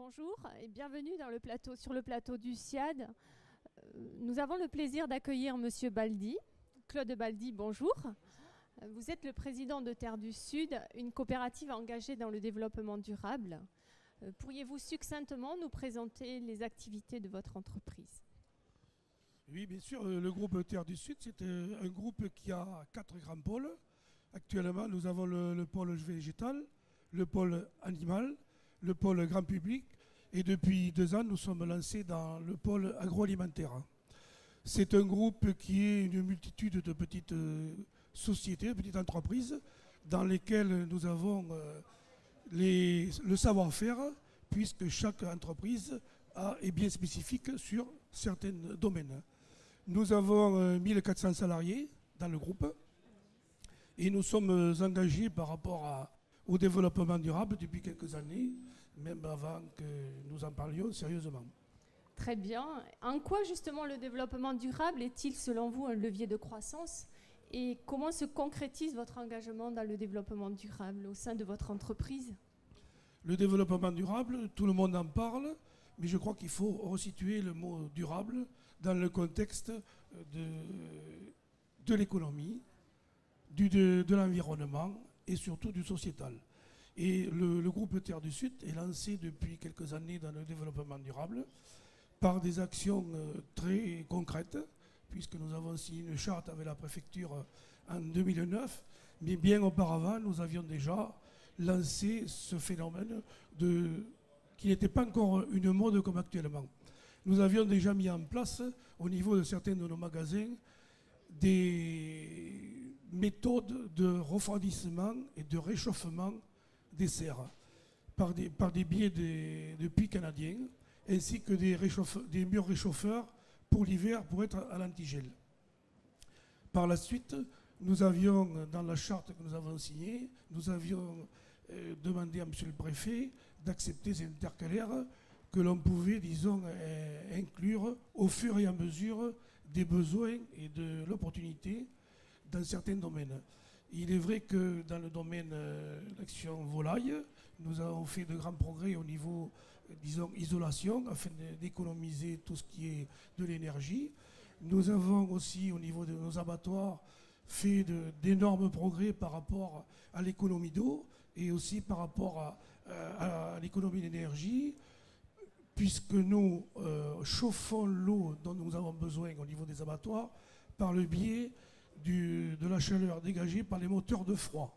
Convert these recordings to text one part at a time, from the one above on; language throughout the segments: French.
Bonjour et bienvenue sur le plateau du SIAD. Nous avons le plaisir d'accueillir Monsieur Baldi. Claude Baldi, bonjour. Vous êtes le président de Terre du Sud, une coopérative engagée dans le développement durable. Pourriez-vous succinctement nous présenter les activités de votre entreprise? Oui, bien sûr. Le groupe Terre du Sud, c'est un groupe qui a 4 grands pôles. Actuellement, nous avons le pôle végétal, le pôle animal, le pôle grand public, et depuis 2 ans, nous sommes lancés dans le pôle agroalimentaire. C'est un groupe qui est une multitude de petites sociétés, de petites entreprises, dans lesquelles nous avons le savoir-faire, puisque chaque entreprise est bien spécifique sur certains domaines. Nous avons 1400 salariés dans le groupe et nous sommes engagés par rapport au développement durable depuis quelques années, même avant que nous en parlions sérieusement. Très bien. En quoi justement le développement durable est-il selon vous un levier de croissance et comment se concrétise votre engagement dans le développement durable au sein de votre entreprise? Le développement durable, tout le monde en parle, mais je crois qu'il faut resituer le mot durable dans le contexte de l'économie, de l'environnement et surtout du sociétal. Et le groupe Terre du Sud est lancé depuis quelques années dans le développement durable par des actions très concrètes, puisque nous avons signé une charte avec la préfecture en 2009, mais bien auparavant, nous avions déjà lancé ce phénomène qui n'était pas encore une mode comme actuellement. Nous avions déjà mis en place, au niveau de certains de nos magasins, des méthodes de refroidissement et de réchauffement des serres par des biais de puits canadiens, ainsi que des murs réchauffeurs pour l'hiver pour être à l'antigel. Par la suite, nous avions, dans la charte que nous avons signée, nous avions demandé à M. le Préfet d'accepter ces intercalaires que l'on pouvait, disons, inclure au fur et à mesure des besoins et de l'opportunité dans certains domaines. Il est vrai que dans le domaine de l'action volaille, nous avons fait de grands progrès au niveau, disons, isolation, afin d'économiser tout ce qui est de l'énergie. Nous avons aussi, au niveau de nos abattoirs, fait d'énormes progrès par rapport à l'économie d'eau et aussi par rapport à l'économie d'énergie, puisque nous chauffons l'eau dont nous avons besoin au niveau des abattoirs par le biais de la chaleur dégagée par les moteurs de froid.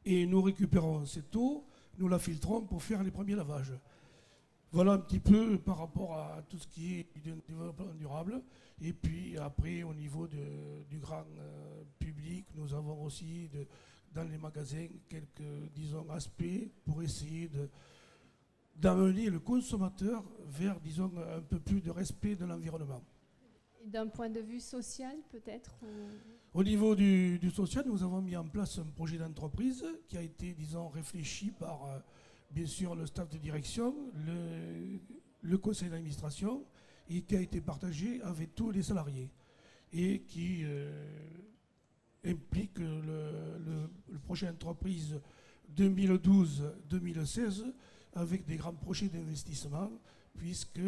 Et nous récupérons cette eau, nous la filtrons pour faire les premiers lavages. Voilà un petit peu par rapport à tout ce qui est du développement durable. Et puis après, au niveau du grand public, nous avons aussi dans les magasins quelques, disons, aspects pour essayer d'amener le consommateur vers, disons, un peu plus de respect de l'environnement. D'un point de vue social, peut-être Au niveau du social, nous avons mis en place un projet d'entreprise qui a été, disons, réfléchi par, bien sûr, le staff de direction, le conseil d'administration, et qui a été partagé avec tous les salariés, et qui implique le projet d'entreprise 2012-2016, avec des grands projets d'investissement, puisque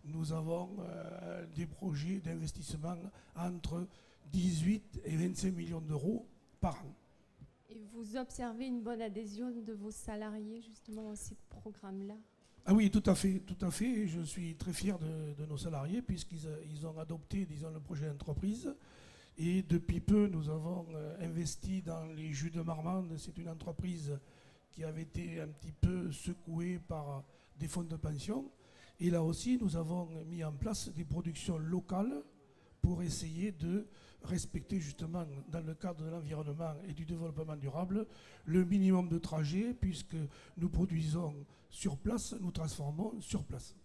nous avons des projets d'investissement entre 18 et 25 millions d'euros par an. Et vous observez une bonne adhésion de vos salariés justement à ces programmes-là? Ah oui, tout à fait, tout à fait. Je suis très fier de nos salariés puisqu'ils ont adopté, disons, le projet d'entreprise. Et depuis peu, nous avons investi dans les jus de Marmande. C'est une entreprise qui avait été un petit peu secouée par des fonds de pension. Et là aussi, nous avons mis en place des productions locales pour essayer de respecter justement, dans le cadre de l'environnement et du développement durable, le minimum de trajet, puisque nous produisons sur place, nous transformons sur place.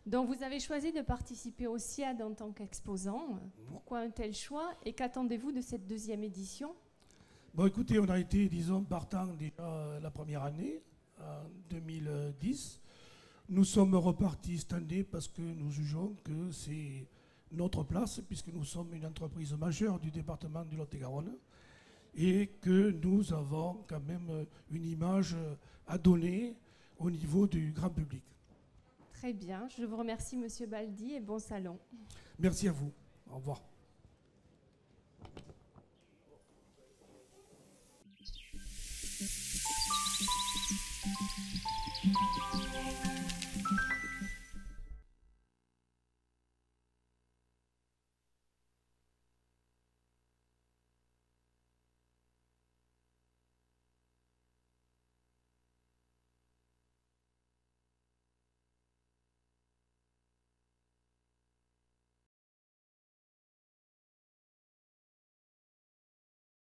Donc vous avez choisi de participer au SIAD en tant qu'exposant. Pourquoi un tel choix et qu'attendez-vous de cette deuxième édition? Bon, écoutez, on a été, disons, partant déjà la première année, en 2010. Nous sommes repartis cette année parce que nous jugeons que c'est notre place, puisque nous sommes une entreprise majeure du département du Lot-et-Garonne et que nous avons quand même une image à donner au niveau du grand public. Très bien, je vous remercie Monsieur Baldi et bon salon. Merci à vous. Au revoir.